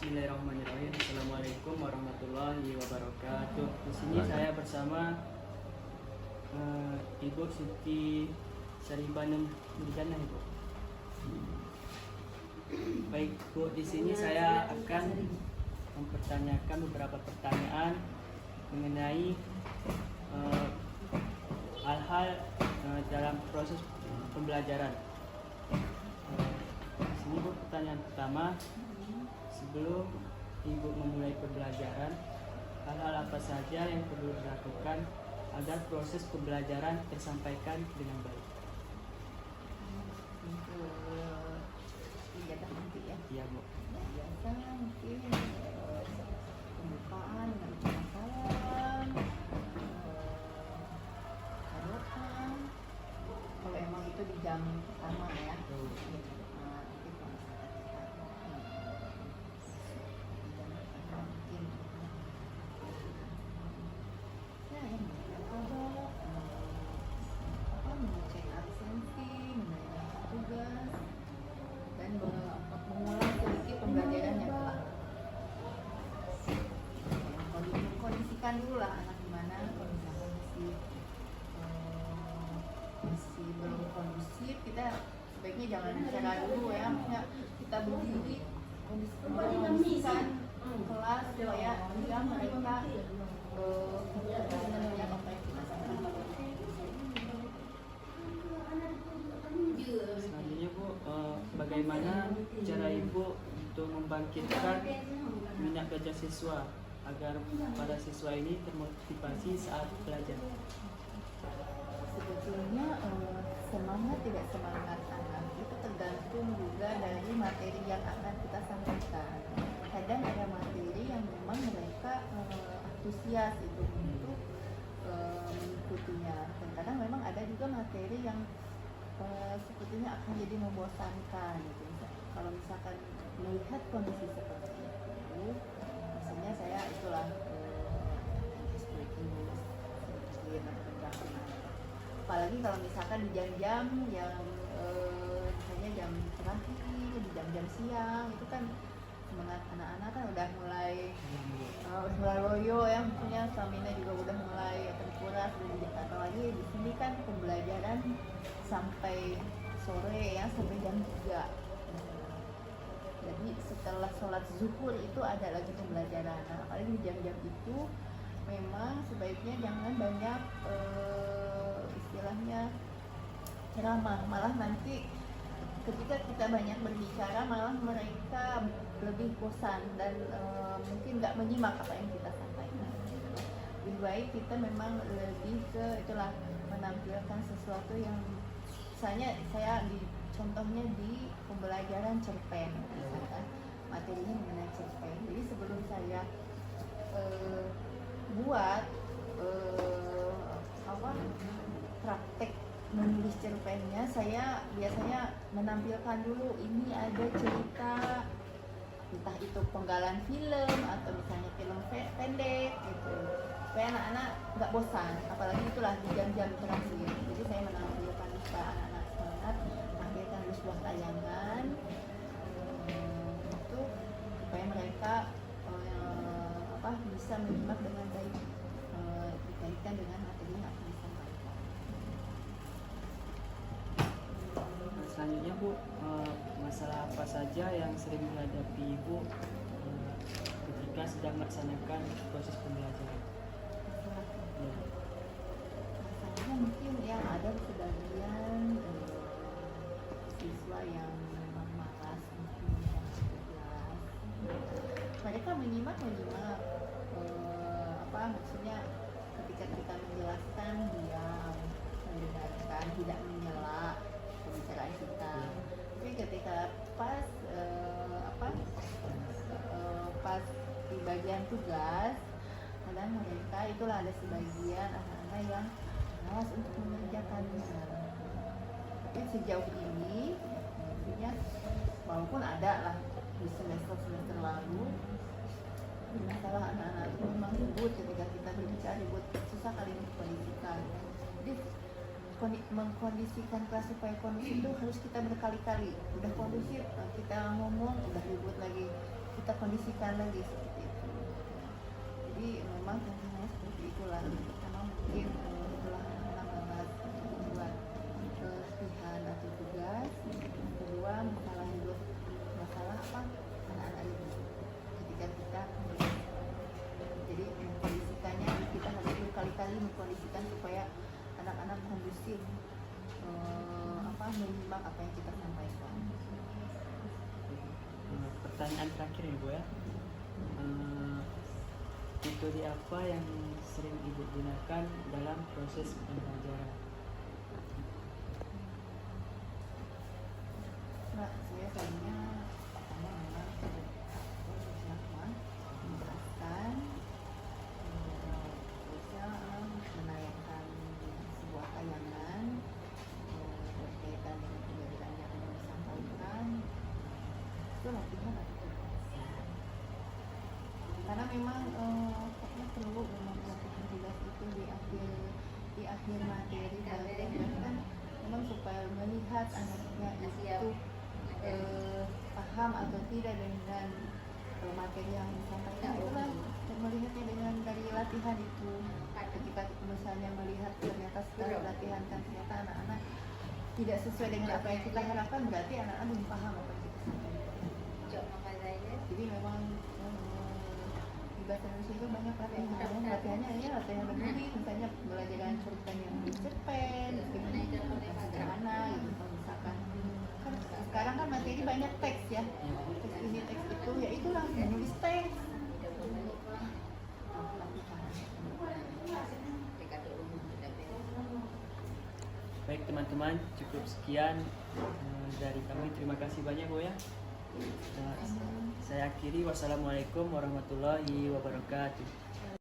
Bismillahirrahmanirrahim. Assalamualaikum warahmatullahi wabarakatuh. Di sini saya bersama Ibu Siti Saribanem Murjana, Ibu. Baik, Bu, di sini saya akan mempertanyakan beberapa pertanyaan mengenai hal-hal dalam proses pembelajaran. Di sini, Bu, pertanyaan pertama. Sebelum Ibu memulai pembelajaran, hal-hal apa saja yang perlu dilakukan agar proses pembelajaran tersampaikan dengan baik? Untuk kegiatan nanti ya. Iya, Bu. Biasa mungkin pembukaan dengan salam, doa. Kalau emang itu di jam pertama ya. Nanti kalau misalkan kita mungkin ya yang mengecek absensi, menanyakan tugas, dan mengulang sedikit pembelajaran yang telah kondisikan dulu lah anak gimana. Kalau misalkan masih belum kondusif, kita sebaiknya jangan bicara dulu ya, maksudnya kita berdiri kondisikan kelas supaya mereka mendengar apa yang kita sampaikan. Selanjutnya, Bu, bagaimana cara Ibu untuk membangkitkan minat belajar siswa agar para siswa ini termotivasi saat belajar? Sebetulnya semangat tidak semangat anak itu tergantung juga dari materi yang akan kita sampaikan. Kadang ada materi yang memang mereka antusias itu untuk mengikutinya, dan kadang memang ada juga materi yang sepertinya akan jadi membosankan gitu. Kalau misalkan melihat kondisi seperti itu, misalnya saya itulah apalagi kalau misalkan di jam-jam yang misalnya jam terakhir, di jam-jam siang, itu kan semangat anak-anak kan udah mulai loyo ya, maksudnya stamina juga udah mulai terkuras. Dan apalagi di sini kan pembelajaran sampai sore ya, sampai jam 3. Jadi setelah sholat zuhur itu ada lagi pembelajaran. Nah, apalagi di jam-jam itu memang sebaiknya jangan banyak istilahnya ceramah, malah nanti ketika kita banyak berbicara malah mereka lebih bosan dan mungkin nggak menyimak apa yang kita sampaikan. Lebih baik kita memang lebih ke itulah menampilkan sesuatu yang misalnya saya contohnya di pembelajaran cerpen, misalkan materinya mengenai cerpen. Jadi sebelum saya buat praktek menulis cerpennya, saya biasanya menampilkan dulu ini ada cerita, entah itu penggalan film atau misalnya film pendek gitu, supaya anak-anak nggak bosan, apalagi itulah di jam-jam terakhir. Jadi saya menampilkan supaya anak-anak semangat, menampilkan dulu sebuah tayangan itu supaya mereka bisa menyimak dengan baik dikaitkan dengan materi yang akan disampaikan. Selanjutnya, Bu, masalah apa saja yang sering dihadapi Ibu ketika sedang melaksanakan proses pembelajaran? Masalahnya mungkin yang ada sebagian siswa yang memang malas mengerjakan tugas. Mereka menyimak maksudnya ketika kita menjelaskan diam, mendengarkan, tidak menyela pembicaraan kita. Tapi ketika pas di bagian tugas, kadang mereka itulah ada sebagian anak-anak yang malas untuk mengerjakannya. Tapi sejauh ini, maksudnya walaupun ada lah di semester lalu, masalah anak-anak itu memang ribut ketika kita berbicara, ribut, susah kali mengkondisikan. Jadi mengkondisikan kelas supaya kondusif itu harus kita berkali-kali. Udah kondusif, kita ngomong, udah ribut lagi. kita kondisikan lagi seperti itu. Jadi memang tantangannya seperti itulah. Pertama mungkin setelah anak-anak membuat latihan atau tugas. Yang kedua masalah hidup, masalah apa? Anak-anak itu. Ketika kita jadi mengkondisikannya, kita harus berkali-kali mengkondisikan supaya anak-anak kondusif menyimak apa yang kita sampaikan. Pertanyaan terakhir ya Bu ya. Metode apa yang sering Ibu gunakan dalam proses pembelajaran? Nah, saya kayaknya pertama memang menjelaskan, bisa menayangkan sebuah tayangan berkaitan dengan pembelajaran yang akan disampaikan. Itu latihan atau tugas. Karena memang perlu memang melakukan tugas itu di akhir materi kan memang supaya melihat anaknya itu paham atau tidak dengan materi yang disampaikan. Itulah melihatnya dengan dari latihan itu. Ketika misalnya melihat ternyata setelah latihan kan ternyata anak-anak tidak sesuai dengan apa yang kita harapkan, berarti anak-anak belum paham apa yang kita sampaikan. Jadi memang di bahasa Indonesia itu banyak latihannya ya latihan berdiri, misalnya belajar dengan cerpen yang cerpen, sederhana gitu. Misalkan kan sekarang kan materi banyak teks ya, teks ini teks itu, ya itulah menulis teks. Baik teman-teman, cukup sekian dari kami. Terima kasih banyak Bu ya. Saya akhiri, wassalamualaikum warahmatullahi wabarakatuh.